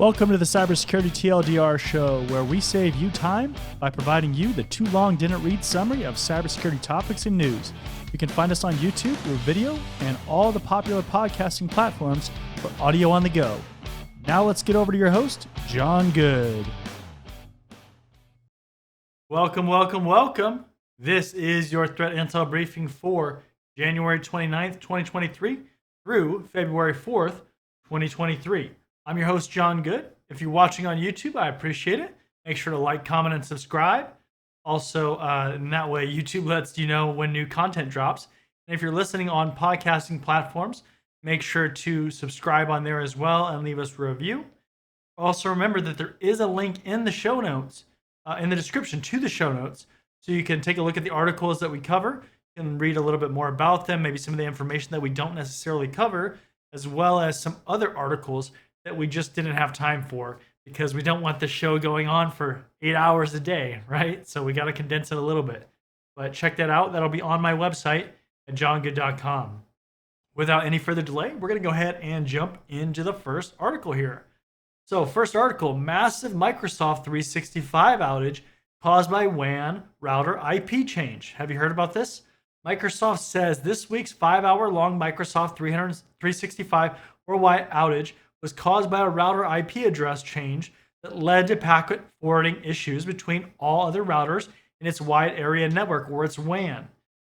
Welcome to the Cybersecurity TLDR show, where we save you time by providing you the too long didn't read summary of cybersecurity topics and news. You can find us on YouTube through video and all the popular podcasting platforms for audio on the go. Now let's get over to your host, John Good. Welcome. This is your threat intel briefing for January 29th, 2023 through February 4th, 2023. I'm your host, John Good. If you're watching on YouTube, I appreciate it. Make sure to like, comment, and subscribe. Also, in that way, YouTube lets you know when new content drops. And if you're listening on podcasting platforms, make sure to subscribe on there as well and leave us a review. Also, remember that there is a link in the show notes, in the description to the show notes, so you can take a look at the articles that we cover and read a little bit more about them, maybe some of the information that we don't necessarily cover, as well as some other articles that we just didn't have time for because we don't want the show going on for 8 hours a day, right? So we got to condense it a little bit. But check that out. That'll be on my website at johngood.com. Without any further delay, we're going to go ahead and jump into the first article here. So first article, massive Microsoft 365 outage caused by WAN router IP change. Have you heard about this? Microsoft says this week's 5-hour-long Microsoft 365 worldwide outage was caused by a router IP address change that led to packet forwarding issues between all other routers in its wide area network, or its WAN.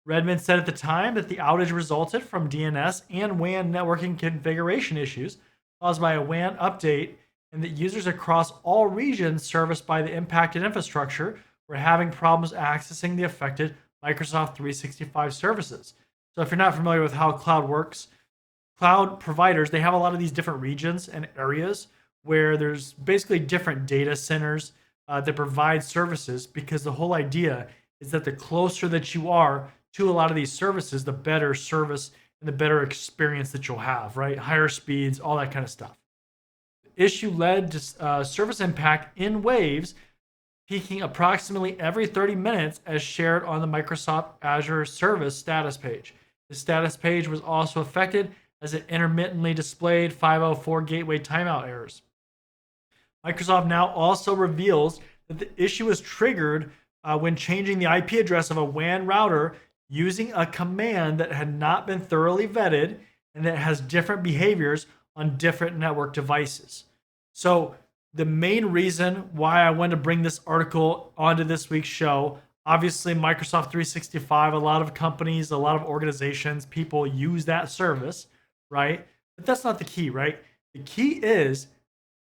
Redmond said at the time that the outage resulted from DNS and WAN networking configuration issues caused by a WAN update, and that users across all regions serviced by the impacted infrastructure were having problems accessing the affected Microsoft 365 services. So if you're not familiar with how cloud works, cloud providers, they have a lot of these different regions and areas where there's basically different data centers that provide services, because the whole idea is that the closer that you are to a lot of these services, the better service and the better experience that you'll have, right? Higher speeds, all that kind of stuff. The issue led to service impact in waves, peaking approximately every 30 minutes as shared on the Microsoft Azure service status page. The status page was also affected as it intermittently displayed 504 gateway timeout errors. Microsoft now also reveals that the issue was triggered when changing the IP address of a WAN router using a command that had not been thoroughly vetted and that has different behaviors on different network devices. So the main reason why I wanted to bring this article onto this week's show, obviously Microsoft 365, a lot of companies, a lot of organizations, people use that service, right? But that's not the key, right? The key is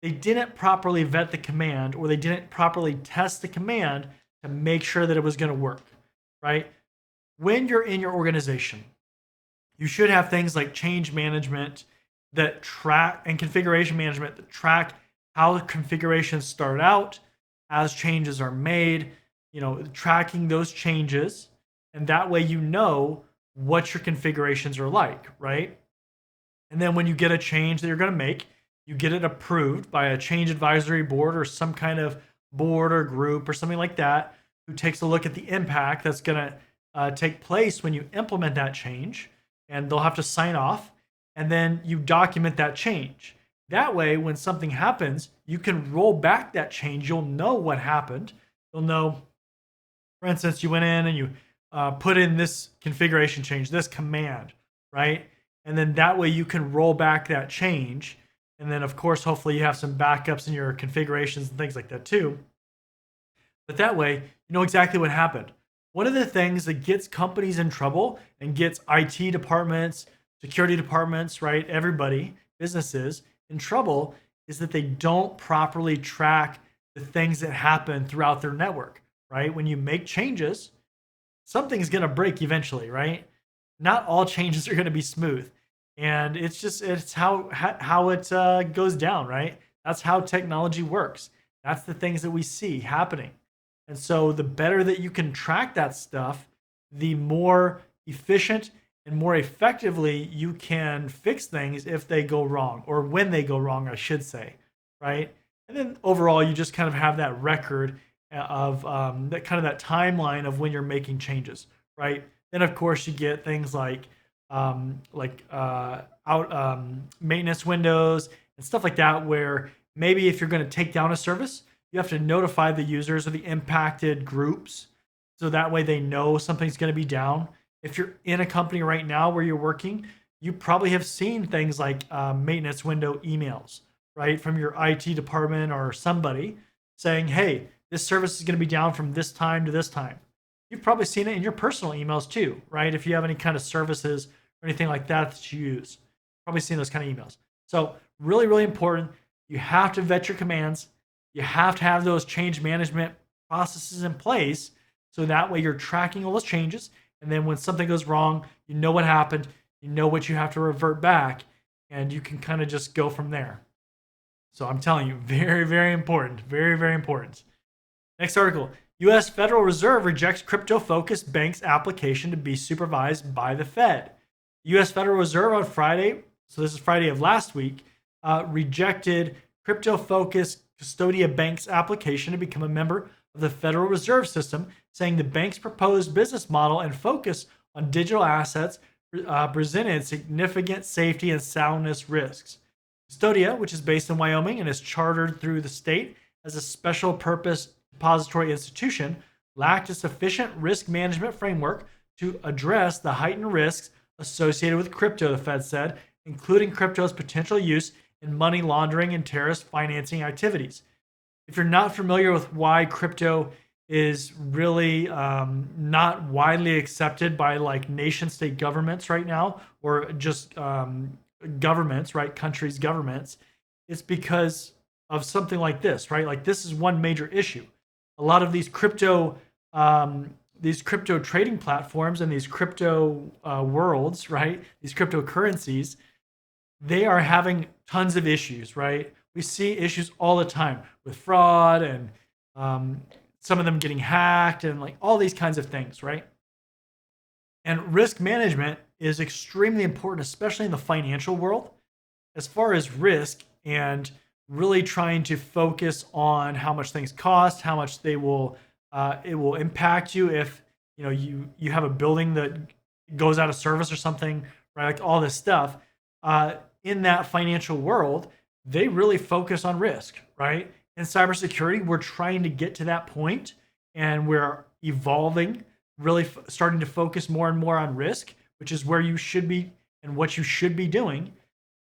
they didn't properly vet the command, or they didn't properly test the command to make sure that it was going to work, right? When you're in your organization, you should have things like change management that track, and configuration management that track how the configurations start out as changes are made, tracking those changes. And that way you know what your configurations are like, right? And then when you get a change that you're going to make, you get it approved by a change advisory board or some kind of board or group or something like that, who takes a look at the impact that's going to take place when you implement that change, and they'll have to sign off, and then you document that change. That way, when something happens, you can roll back that change. You'll know what happened. You'll know, for instance, you went in and you put in this configuration change, this command, right? And then that way you can roll back that change. And then, of course, hopefully you have some backups in your configurations and things like that too. But that way, you know exactly what happened. One of the things that gets companies in trouble and gets IT departments, security departments, right, everybody, businesses, in trouble is that they don't properly track the things that happen throughout their network, right? When you make changes, something's going to break eventually, right? Not all changes are going to be smooth. And it's how it goes down, right? That's how technology works. That's the things that we see happening. And so the better that you can track that stuff, the more efficient and more effectively you can fix things if they go wrong, or when they go wrong, I should say, right? And then overall, you just kind of have that record of that timeline of when you're making changes, right? Then of course you get things like maintenance windows and stuff like that, where maybe if you're going to take down a service, you have to notify the users or the impacted groups so that way they know something's going to be down. If you're in a company right now where you're working, you probably have seen things like maintenance window emails, right, from your IT department or somebody saying, hey, this service is going to be down from this time to this time. You've probably seen it in your personal emails too, right? If you have any kind of services or anything like that that you use, probably seen those kind of emails. So really, really important. You have to vet your commands. You have to have those change management processes in place so that way you're tracking all those changes. And then when something goes wrong, you know what happened, you know what you have to revert back, and you can kind of just go from there. So I'm telling you, very, very important. Very, very important. Next article. U.S. Federal Reserve rejects crypto-focused bank's application to be supervised by the Fed. The U.S. Federal Reserve on Friday, so this is Friday of last week, rejected crypto-focused Custodia Bank's application to become a member of the Federal Reserve System, saying the bank's proposed business model and focus on digital assets presented significant safety and soundness risks. Custodia, which is based in Wyoming and is chartered through the state as a special purpose depository institution, lacked a sufficient risk management framework to address the heightened risks associated with crypto, the Fed said, including crypto's potential use in money laundering and terrorist financing activities. If you're not familiar with why crypto is really not widely accepted by like nation state governments right now, or just governments, right? Countries' governments, it's because of something like this, right? Like this is one major issue. A lot of these crypto trading platforms and these crypto worlds, right? These cryptocurrencies, they are having tons of issues, right? We see issues all the time with fraud and some of them getting hacked and like all these kinds of things, right? And risk management is extremely important, especially in the financial world, as far as risk and really trying to focus on how much things cost, how much they will it will impact you if you have a building that goes out of service or something, right? Like all this stuff. In that financial world, they really focus on risk, right? In cybersecurity, we're trying to get to that point, and we're evolving, really starting to focus more and more on risk, which is where you should be and what you should be doing.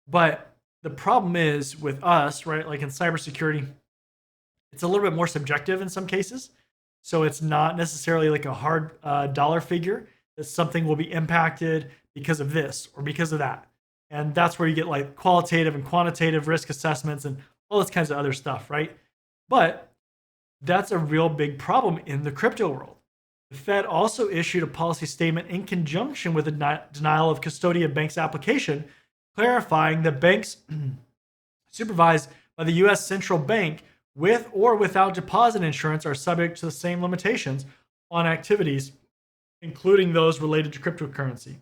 But the problem is with us, right? Like in cybersecurity, it's a little bit more subjective in some cases. So it's not necessarily like a hard dollar figure that something will be impacted because of this or because of that. And that's where you get like qualitative and quantitative risk assessments and all this kinds of other stuff, right? But that's a real big problem in the crypto world. The Fed also issued a policy statement in conjunction with the denial of Custodia Bank's application, clarifying that banks supervised by the U.S. Central Bank with or without deposit insurance are subject to the same limitations on activities, including those related to cryptocurrency.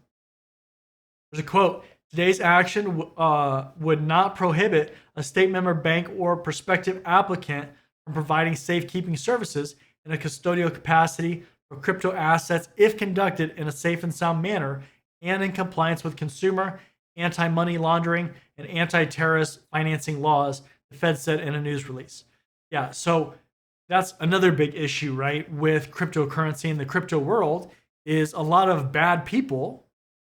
There's a quote. Today's action would not prohibit a state member bank or prospective applicant from providing safekeeping services in a custodial capacity for crypto assets if conducted in a safe and sound manner and in compliance with consumer, anti-money laundering, and anti-terrorist financing laws, the Fed said in a news release. Yeah, so that's another big issue, right, with cryptocurrency in the crypto world is a lot of bad people.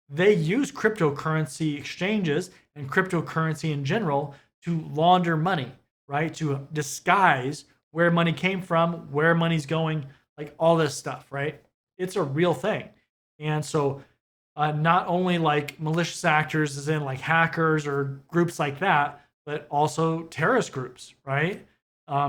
They use cryptocurrency exchanges and cryptocurrency in general to launder money, right? To disguise where money came from, where money's going, like all this stuff, right? It's a real thing. And so not only like malicious actors as in like hackers or groups like that, but also terrorist groups, right?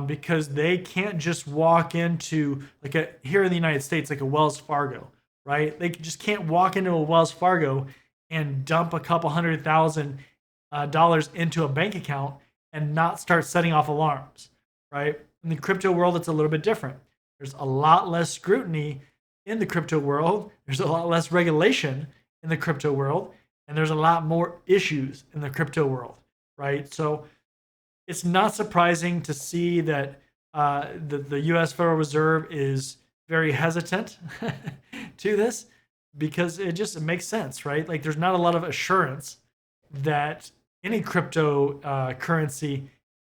Because they can't just walk into like here in the United States, like a Wells Fargo, right? They just can't walk into a Wells Fargo and dump a couple $100,000 into a bank account and not start setting off alarms, right? In the crypto world, it's a little bit different. There's a lot less scrutiny in the crypto world. There's a lot less regulation in the crypto world, and there's a lot more issues in the crypto world, right? So it's not surprising to see that the U.S. Federal Reserve is very hesitant to this because it makes sense, right? Like there's not a lot of assurance that any crypto currency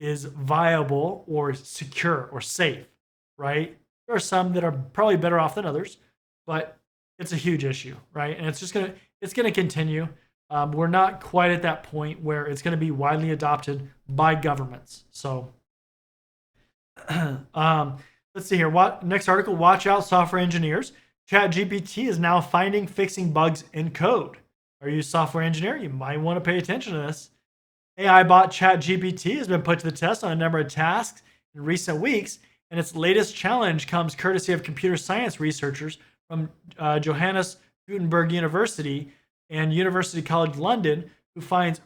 is viable or secure or safe, right? There are some that are probably better off than others, but it's a huge issue, right? And it's gonna continue. We're not quite at that point where it's gonna be widely adopted by governments. So, let's see here. What next article? Watch out, software engineers. ChatGPT is now fixing bugs in code. Are you a software engineer? You might want to pay attention to this. AI bot ChatGPT has been put to the test on a number of tasks in recent weeks, and its latest challenge comes courtesy of computer science researchers from Johannes Gutenberg University and University College London, who finds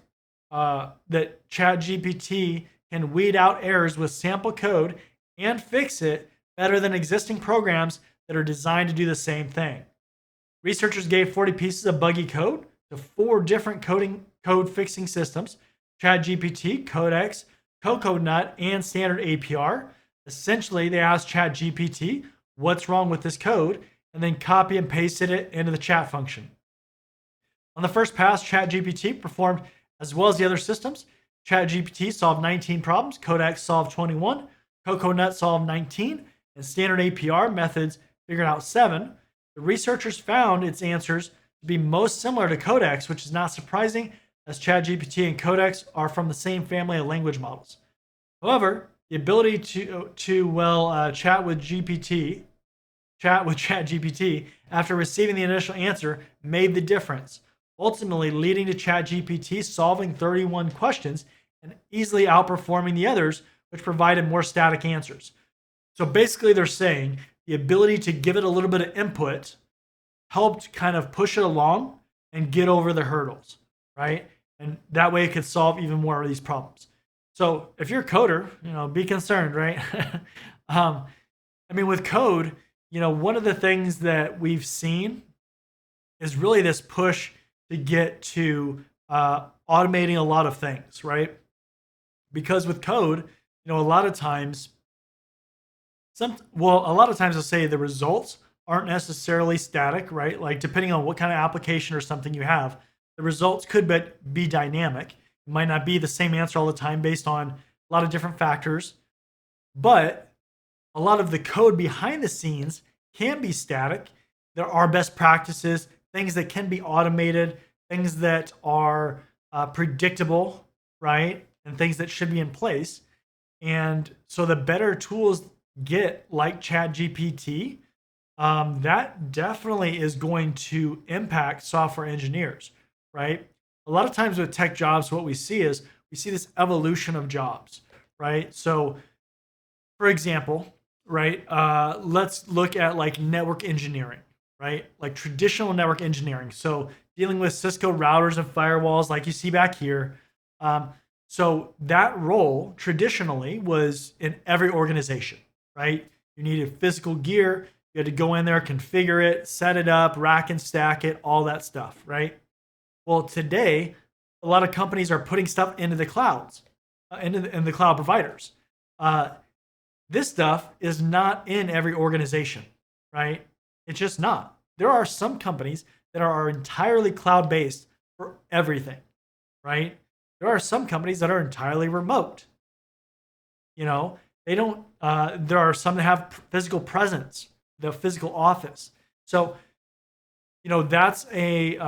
that ChatGPT can weed out errors with sample code and fix it better than existing programs that are designed to do the same thing. Researchers gave 40 pieces of buggy code to 4 different code fixing systems: ChatGPT, Codex, Coconut, and Standard APR. Essentially, they asked ChatGPT what's wrong with this code and then copy and pasted it into the chat function. On the first pass, ChatGPT performed as well as the other systems. ChatGPT solved 19 problems, Codex solved 21, Coconut solved 19, and Standard APR methods figured out 7. The researchers found its answers to be most similar to Codex, which is not surprising, as ChatGPT and Codex are from the same family of language models. However, the ability to chat with ChatGPT after receiving the initial answer made the difference, ultimately leading to ChatGPT solving 31 questions and easily outperforming the others, which provided more static answers. So basically, they're saying the ability to give it a little bit of input helped kind of push it along and get over the hurdles, right? And that way it could solve even more of these problems. So if you're a coder, be concerned, right? With code, one of the things that we've seen is really this push to get to automating a lot of things, right? Because with code, a lot of times they'll say the results aren't necessarily static, right? Like depending on what kind of application or something you have, the results could be dynamic. It might not be the same answer all the time based on a lot of different factors, but a lot of the code behind the scenes can be static. There are best practices, things that can be automated, things that are predictable, right? And things that should be in place. And so the better tools get, like ChatGPT, that definitely is going to impact software engineers, right? A lot of times with tech jobs, what we see is this evolution of jobs, right? So, for example, right, let's look at like network engineering, right? Like traditional network engineering. So dealing with Cisco routers and firewalls, like you see back here. So that role traditionally was in every organization, right? You needed physical gear. You had to go in there, configure it, set it up, rack and stack it, all that stuff, right? Well, today, a lot of companies are putting stuff into the clouds, in the cloud providers. This stuff is not in every organization, right? It's just not. There are some companies that are entirely cloud-based for everything, right? There are some companies that are entirely remote. They don't. There are some that have physical presence, the physical office. So, that's a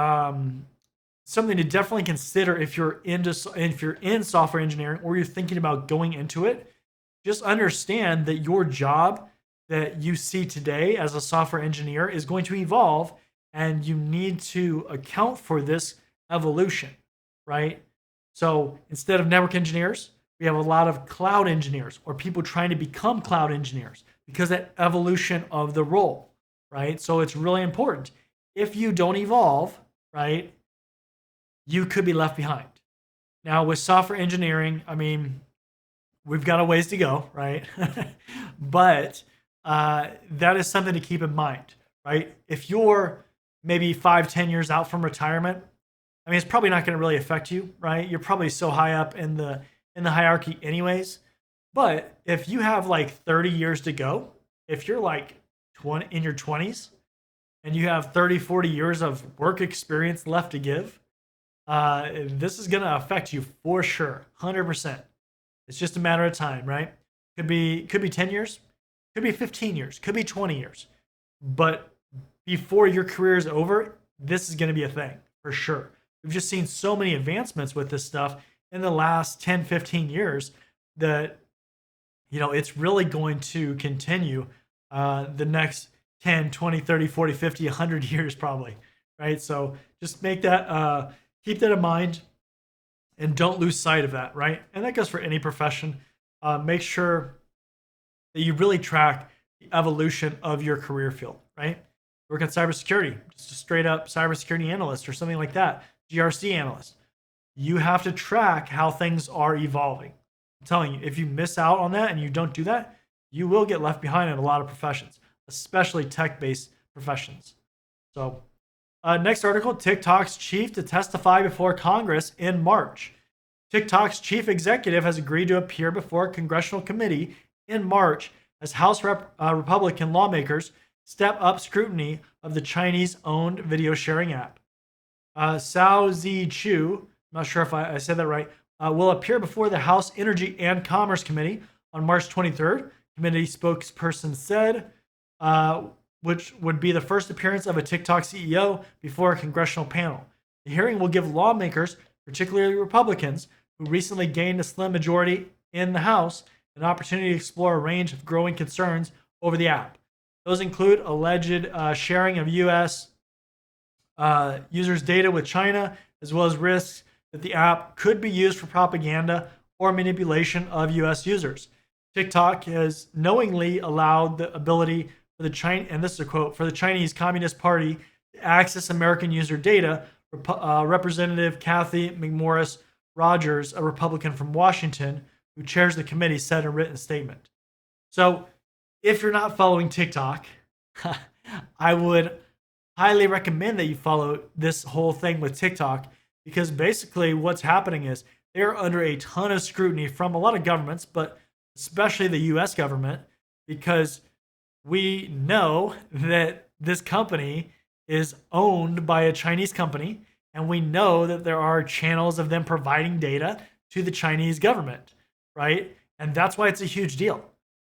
something to definitely consider if you're in software engineering or you're thinking about going into it. Just understand that your job that you see today as a software engineer is going to evolve, and you need to account for this evolution, right? So instead of network engineers, we have a lot of cloud engineers or people trying to become cloud engineers because that evolution of the role, right? So it's really important. If you don't evolve, right, you could be left behind. Now with software engineering, we've got a ways to go, right? But that is something to keep in mind, right? If you're maybe 5-10 years out from retirement, it's probably not going to really affect you, right? You're probably so high up in the hierarchy anyways. But if you have like 30 years to go, if you're like in your 20s and you have 30-40 years of work experience left to give, this is going to affect you for sure, 100%. It's just a matter of time, right? Could be 10 years, could be 15 years, could be 20 years. But before your career is over, this is going to be a thing for sure. We've just seen so many advancements with this stuff in the last 10, 15 years that it's really going to continue the next 10, 20, 30, 40, 50, 100 years probably, right? So just make that, keep that in mind and don't lose sight of that, right? And that goes for any profession. Make sure that you really track the evolution of your career field, right? Work in cybersecurity, just a straight up cybersecurity analyst or something like that, GRC analyst. You have to track how things are evolving. I'm telling you, if you miss out on that and you don't do that, you will get left behind in a lot of professions, especially tech-based professions. So next article, TikTok's chief to testify before Congress in March. TikTok's chief executive has agreed to appear before a congressional committee in March as House Republican lawmakers step up scrutiny of the Chinese-owned video sharing app. Sao Zi Chu, I'm not sure if I said that right, will appear before the House Energy and Commerce Committee on March 23rd. Committee spokesperson said, which would be the first appearance of a TikTok CEO before a congressional panel. The hearing will give lawmakers, particularly Republicans, who recently gained a slim majority in the House, an opportunity to explore a range of growing concerns over the app. Those include alleged sharing of U.S. Users' data with China, as well as risks that the app could be used for propaganda or manipulation of U.S. users. TikTok has knowingly allowed the ability for the and this is a quote, for the Chinese Communist Party to access American user data. Representative Kathy McMorris Rogers, a Republican from Washington, who chairs the committee, said in a written statement. So if you're not following TikTok, I would highly recommend that you follow this whole thing with TikTok, because basically what's happening is they're under a ton of scrutiny from a lot of governments, but especially the US government, because we know that this company is owned by a Chinese company, and we know that there are channels of them providing data to the Chinese government, right? And that's why it's a huge deal.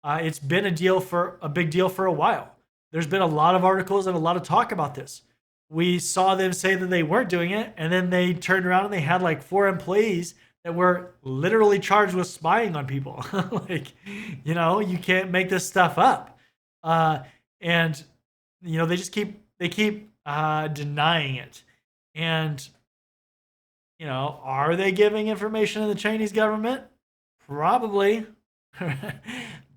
It's been a big deal for a while. There's been a lot of articles and a lot of talk about this. We saw them say that they weren't doing it, and then they turned around and they had like 4 employees that were literally charged with spying on people. Like, you can't make this stuff up. And they just keep denying it. And are they giving information to the Chinese government? Probably.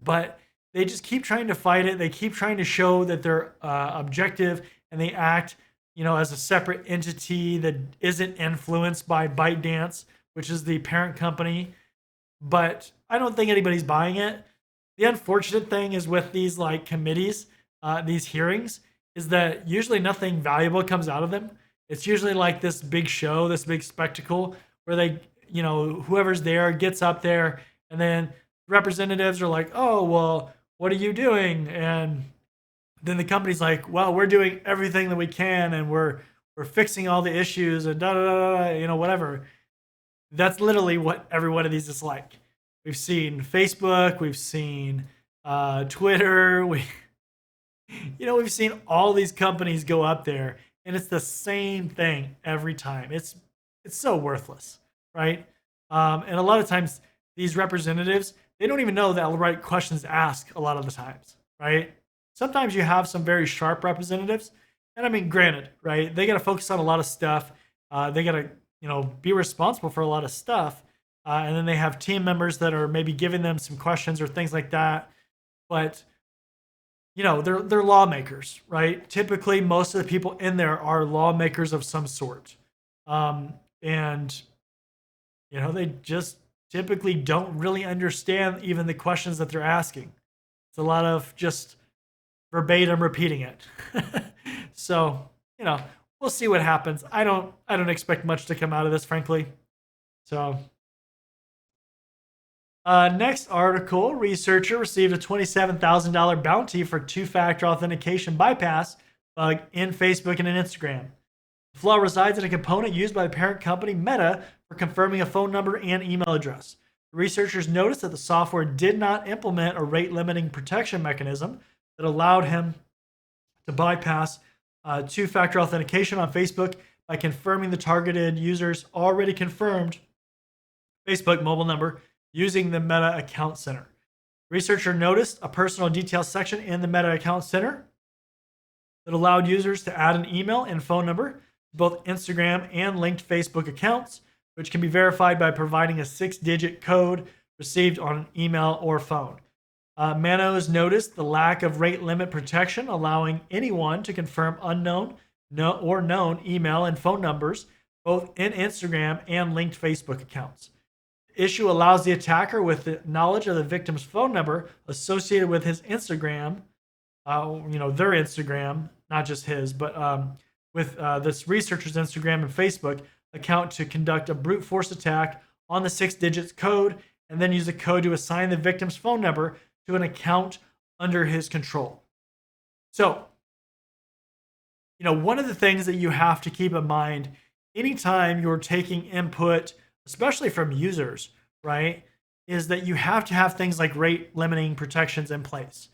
But they just keep trying to fight it. They keep trying to show that they're objective, and they act as a separate entity that isn't influenced by ByteDance, which is the parent company. But I don't think anybody's buying it. The unfortunate thing is with these committees, these hearings, is that usually nothing valuable comes out of them. It's usually like this big show, this big spectacle where they, whoever's there gets up there, and then representatives are like, oh, well, what are you doing? And then the company's like, well, we're doing everything that we can, and we're fixing all the issues and whatever. That's literally what every one of these is like. We've seen Facebook, we've seen Twitter, we've seen all these companies go up there, and it's the same thing every time. It's so worthless, right? And a lot of times these representatives, they don't even know the right questions to ask a lot of the times, right? Sometimes you have some very sharp representatives, and I mean, granted, right? They got to focus on a lot of stuff. They got to, be responsible for a lot of stuff. And then they have team members that are maybe giving them some questions or things like that. But, they're lawmakers, right? Typically, most of the people in there are lawmakers of some sort. And, they just typically don't really understand even the questions that they're asking. It's a lot of just verbatim repeating it. So, we'll see what happens. I don't expect much to come out of this, frankly. So, next article, researcher received a $27,000 bounty for 2-factor authentication bypass bug in Facebook and in Instagram. The flaw resides in a component used by the parent company Meta for confirming a phone number and email address. The researchers noticed that the software did not implement a rate limiting protection mechanism that allowed him to bypass two-factor authentication on Facebook by confirming the targeted user's already confirmed Facebook mobile number using the Meta Account Center. Researcher noticed a personal details section in the Meta Account Center that allowed users to add an email and phone number to both Instagram and linked Facebook accounts, which can be verified by providing a 6-digit code received on an email or phone. Manos noticed the lack of rate limit protection, allowing anyone to confirm unknown or known email and phone numbers, both in Instagram and linked Facebook accounts. The issue allows the attacker with the knowledge of the victim's phone number associated with his Instagram, their Instagram, not just his, but with this researcher's Instagram and Facebook account to conduct a brute force attack on the 6 digits code and then use the code to assign the victim's phone number to an account under his control. So, one of the things that you have to keep in mind anytime you're taking input, especially from users, right, is that you have to have things like rate limiting protections in place.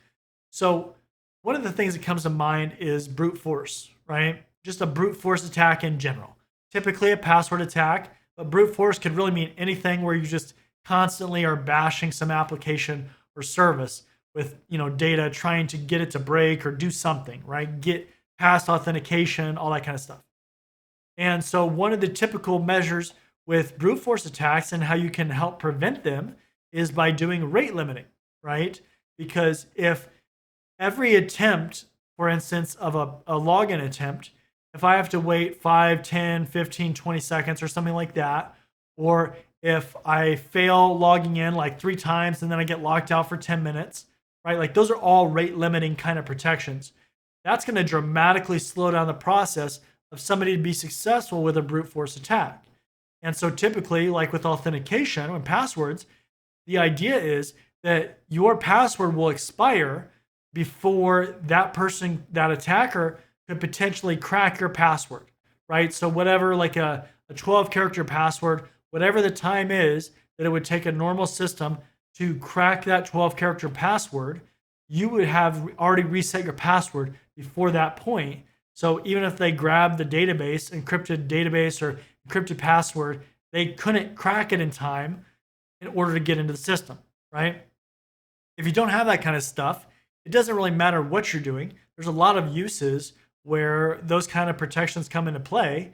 So one of the things that comes to mind is brute force, right? Just a brute force attack in general. Typically a password attack, but brute force could really mean anything where you just constantly are bashing some application or service with data, trying to get it to break or do something, right? Get past authentication, all that kind of stuff. And so one of the typical measures with brute force attacks and how you can help prevent them is by doing rate limiting, right? Because if every attempt, for instance, of a login attempt, if I have to wait 5, 10, 15, 20 seconds or something like that, or if I fail logging in like 3 times and then I get locked out for 10 minutes, right? Like those are all rate limiting kind of protections. That's going to dramatically slow down the process of somebody to be successful with a brute force attack. And so typically, like with authentication and passwords, the idea is that your password will expire before that person, that attacker, could potentially crack your password, right? So whatever, like a 12-character password, whatever the time is that it would take a normal system to crack that 12-character password, you would have already reset your password before that point. So even if they grabbed the database, encrypted database or encrypted password, they couldn't crack it in time in order to get into the system, right? If you don't have that kind of stuff, it doesn't really matter what you're doing. There's a lot of uses where those kind of protections come into play.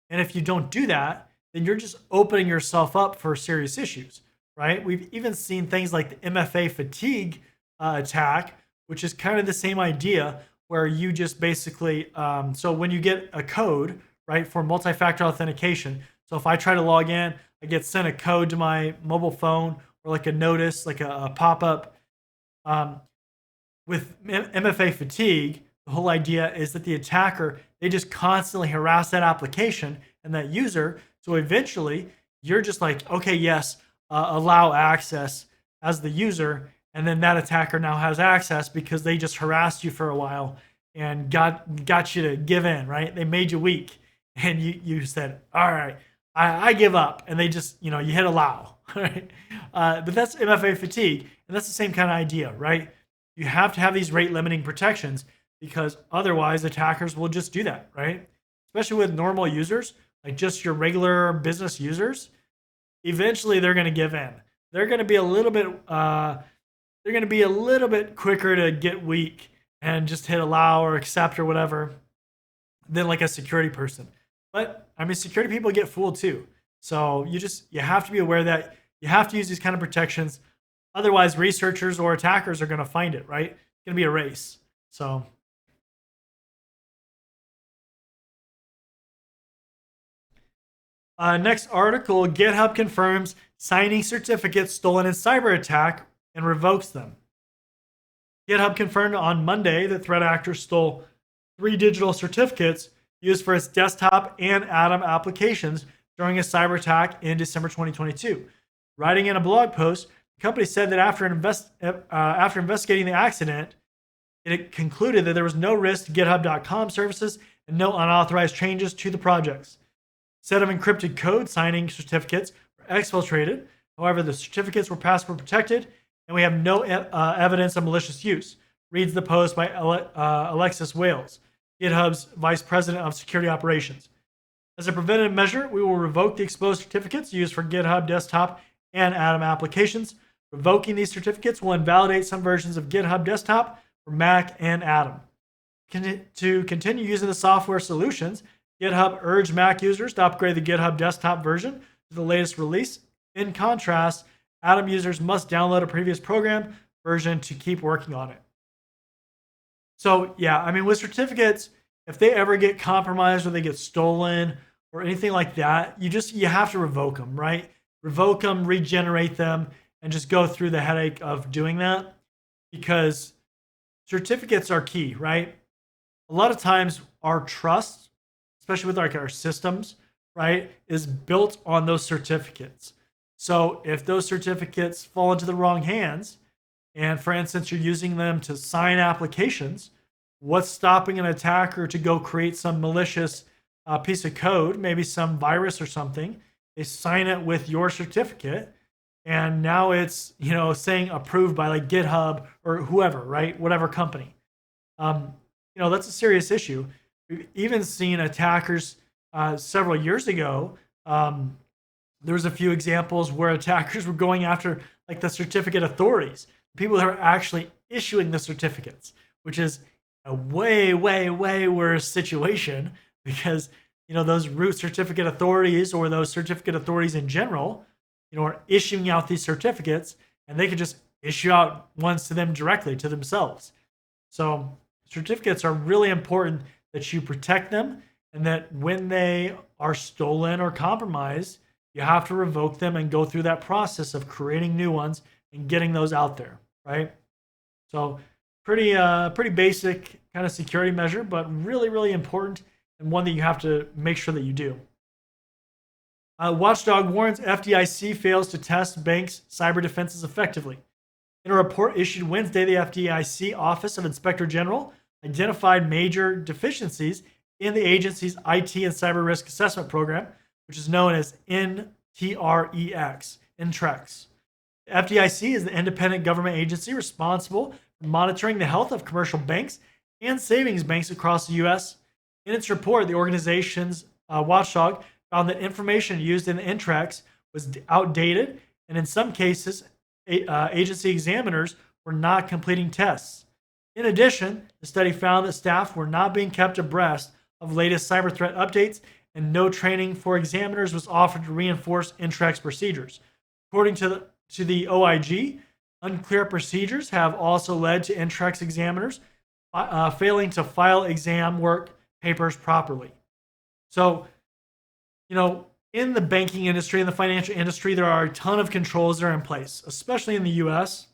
And if you don't do that, then you're just opening yourself up for serious issues, right? We've even seen things like the MFA fatigue attack, which is kind of the same idea where you just basically, so when you get a code, right, for multi-factor authentication, so if I try to log in, I get sent a code to my mobile phone or like a notice, like a pop-up. With MFA fatigue, the whole idea is that the attacker, they just constantly harass that application and that user. So eventually you're just like, okay, yes, allow access as the user. And then that attacker now has access because they just harassed you for a while and got you to give in, right? They made you weak. And you said, all right, I give up. And they just, you hit allow, right? But that's MFA fatigue. And that's the same kind of idea, right? You have to have these rate limiting protections because otherwise attackers will just do that, right? Especially with normal users, like just your regular business users. Eventually they're going to give in. They're going to be a little bit quicker to get weak and just hit allow or accept or whatever than like a security person. But I mean, security people get fooled too. So you have to be aware that you have to use these kind of protections. Otherwise, researchers or attackers are going to find it, right? It's going to be a race. So next article, GitHub confirms signing certificates stolen in cyber attack and revokes them. GitHub confirmed on Monday that threat actors stole 3 digital certificates used for its desktop and Atom applications during a cyber attack in December 2022. Writing in a blog post, the company said that after investigating the accident, it concluded that there was no risk to GitHub.com services and no unauthorized changes to the projects. Instead of encrypted code, signing certificates were exfiltrated However, the certificates were password protected, and we have no evidence of malicious use, reads the post by Alexis Wales, GitHub's Vice President of Security Operations. As a preventative measure, we will revoke the exposed certificates used for GitHub Desktop and Atom applications. Revoking these certificates will invalidate some versions of GitHub Desktop for Mac and Atom. To continue using the software solutions, GitHub urged Mac users to upgrade the GitHub Desktop version to the latest release. In contrast, Atom users must download a previous program version to keep working on it. So yeah, I mean, with certificates, if they ever get compromised or they get stolen or anything like that, you have to revoke them, right? Revoke them, regenerate them, and just go through the headache of doing that, because certificates are key, right? A lot of times our trust, especially with like our systems, right, is built on those certificates. So if those certificates fall into the wrong hands, and for instance, you're using them to sign applications, what's stopping an attacker to go create some malicious piece of code, maybe some virus or something? They sign it with your certificate, and now it's, saying approved by like GitHub or whoever, right? Whatever company. That's a serious issue. We've even seen attackers several years ago. There was a few examples where attackers were going after like the certificate authorities, people that are actually issuing the certificates, which is a way, way, way worse situation, because those root certificate authorities, or those certificate authorities in general, are issuing out these certificates, and they could just issue out ones to them directly to themselves. So certificates are really important that you protect them, and that when they are stolen or compromised, you have to revoke them and go through that process of creating new ones and getting those out there, right? So pretty basic kind of security measure, but really, really important, and one that you have to make sure that you do. Watchdog warns FDIC fails to test banks' cyber defenses effectively. In a report issued Wednesday, the FDIC Office of Inspector General identified major deficiencies in the agency's IT and cyber risk assessment program, which is known as InTREx. The FDIC is the independent government agency responsible for monitoring the health of commercial banks and savings banks across the U.S. In its report, the organization's watchdog found that information used in the InTREx was outdated, and in some cases, agency examiners were not completing tests. In addition, the study found that staff were not being kept abreast of latest cyber threat updates, and no training for examiners was offered to reinforce InTREx procedures. According to the OIG, unclear procedures have also led to InTREx examiners failing to file exam work papers properly. So, in the banking industry and the financial industry, there are a ton of controls that are in place, especially in the US.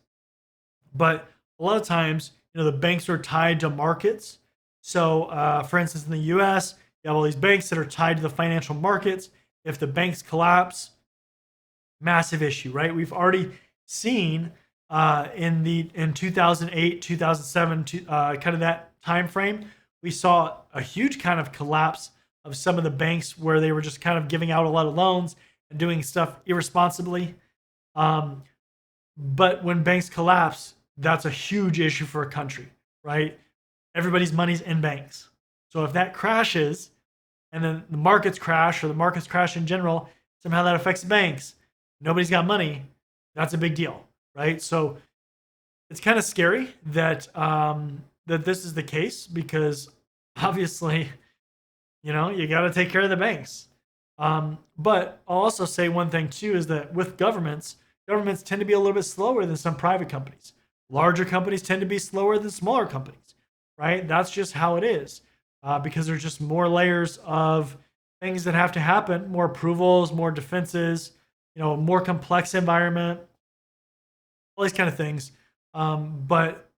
But a lot of times, the banks are tied to markets. So, for instance, in the US, you have all these banks that are tied to the financial markets. If the banks collapse, massive issue, right? We've already seen in 2008, 2007, kind of that time frame, we saw a huge kind of collapse of some of the banks where they were just kind of giving out a lot of loans and doing stuff irresponsibly. But when banks collapse, that's a huge issue for a country, right? Everybody's money's in banks. So if that crashes, and then the markets crash, or the markets crash in general, somehow that affects the banks. Nobody's got money. That's a big deal, right? So it's kind of scary that that this is the case, because obviously, you got to take care of the banks. But I'll also say one thing too, is that with governments tend to be a little bit slower than some private companies. Larger companies tend to be slower than smaller companies, right? That's just how it is, because there's just more layers of things that have to happen, more approvals, more defenses, more complex environment, all these kind of things. But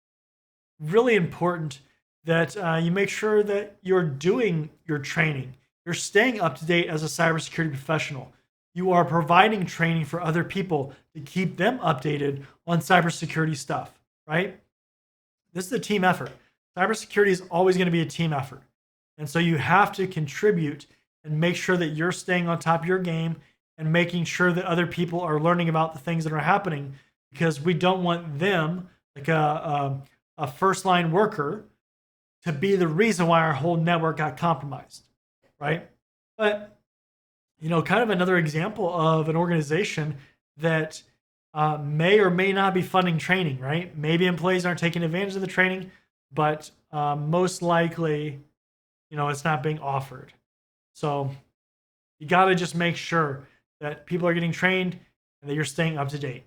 really important that you make sure that you're doing your training. You're staying up to date as a cybersecurity professional. You are providing training for other people to keep them updated on cybersecurity stuff, right? This is a team effort. Cybersecurity is always going to be a team effort. And so you have to contribute and make sure that you're staying on top of your game and making sure that other people are learning about the things that are happening, because we don't want them, like a first line worker, to be the reason why our whole network got compromised, right? But kind of another example of an organization that may or may not be funding training, right? Maybe employees aren't taking advantage of the training, but most likely, it's not being offered. So you got to just make sure that people are getting trained and that you're staying up to date.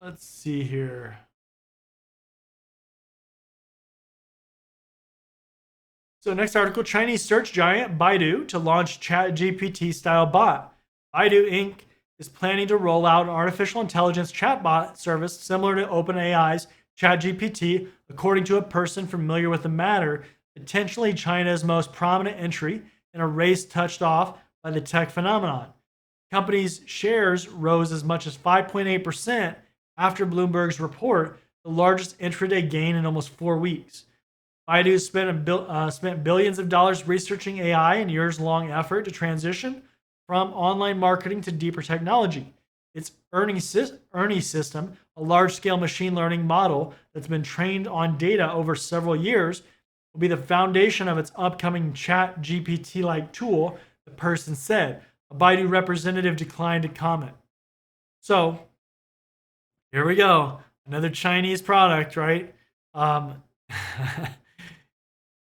Let's see here. So next article, Chinese search giant Baidu to launch ChatGPT style bot. Baidu Inc. is planning to roll out an artificial intelligence chatbot service similar to OpenAI's ChatGPT, according to a person familiar with the matter, potentially China's most prominent entry in a race touched off by the tech phenomenon. Company's shares rose as much as 5.8% after Bloomberg's report, the largest intraday gain in almost 4 weeks. Baidu spent billions of dollars researching AI in years-long effort to transition from online marketing to deeper technology. Its Ernie system, a large-scale machine learning model that's been trained on data over several years, will be the foundation of its upcoming ChatGPT-like tool, the person said. A Baidu representative declined to comment. So, here we go. Another Chinese product, right?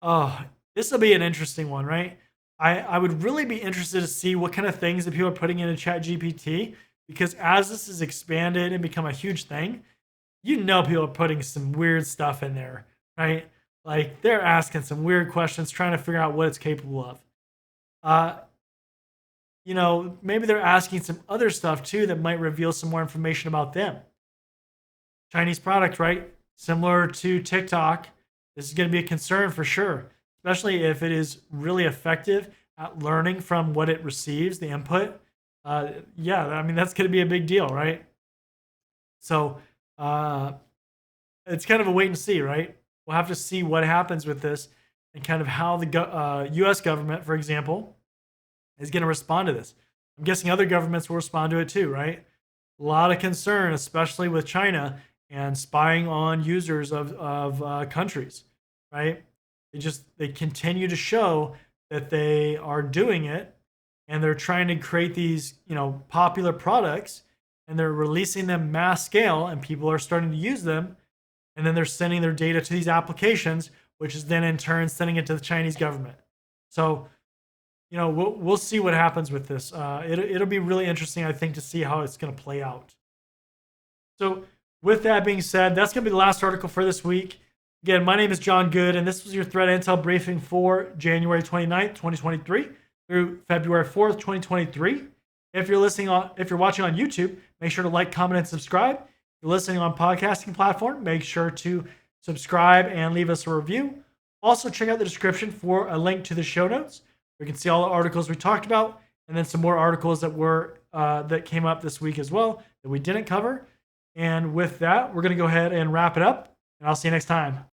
Oh, this will be an interesting one, right? I would really be interested to see what kind of things that people are putting into ChatGPT, because as this has expanded and become a huge thing, people are putting some weird stuff in there, right? Like they're asking some weird questions, trying to figure out what it's capable of. Maybe they're asking some other stuff too that might reveal some more information about them. Chinese product, right? Similar to TikTok. This is going to be a concern for sure, especially if it is really effective at learning from what it receives, the input. That's going to be a big deal, right? So it's kind of a wait and see, right? We'll have to see what happens with this and kind of how the U.S. government, for example, is going to respond to this. I'm guessing other governments will respond to it too, right? A lot of concern, especially with China and spying on users of countries, right? They continue to show that they are doing it, and they're trying to create these popular products, and they're releasing them mass scale, and people are starting to use them, and then they're sending their data to these applications, which is then in turn sending it to the Chinese government. So we'll see what happens with this. It'll be really interesting, I think, to see how it's going to play out. So with that being said, that's going to be the last article for this week. Again, my name is John Good, and this was your Threat Intel briefing for January 29th, 2023 through February 4th, 2023. If you're watching on YouTube, make sure to like, comment, and subscribe. If you're listening on podcasting platform, make sure to subscribe and leave us a review. Also, check out the description for a link to the show notes. You can see all the articles we talked about, and then some more articles that came up this week as well that we didn't cover. And with that, we're going to go ahead and wrap it up, and I'll see you next time.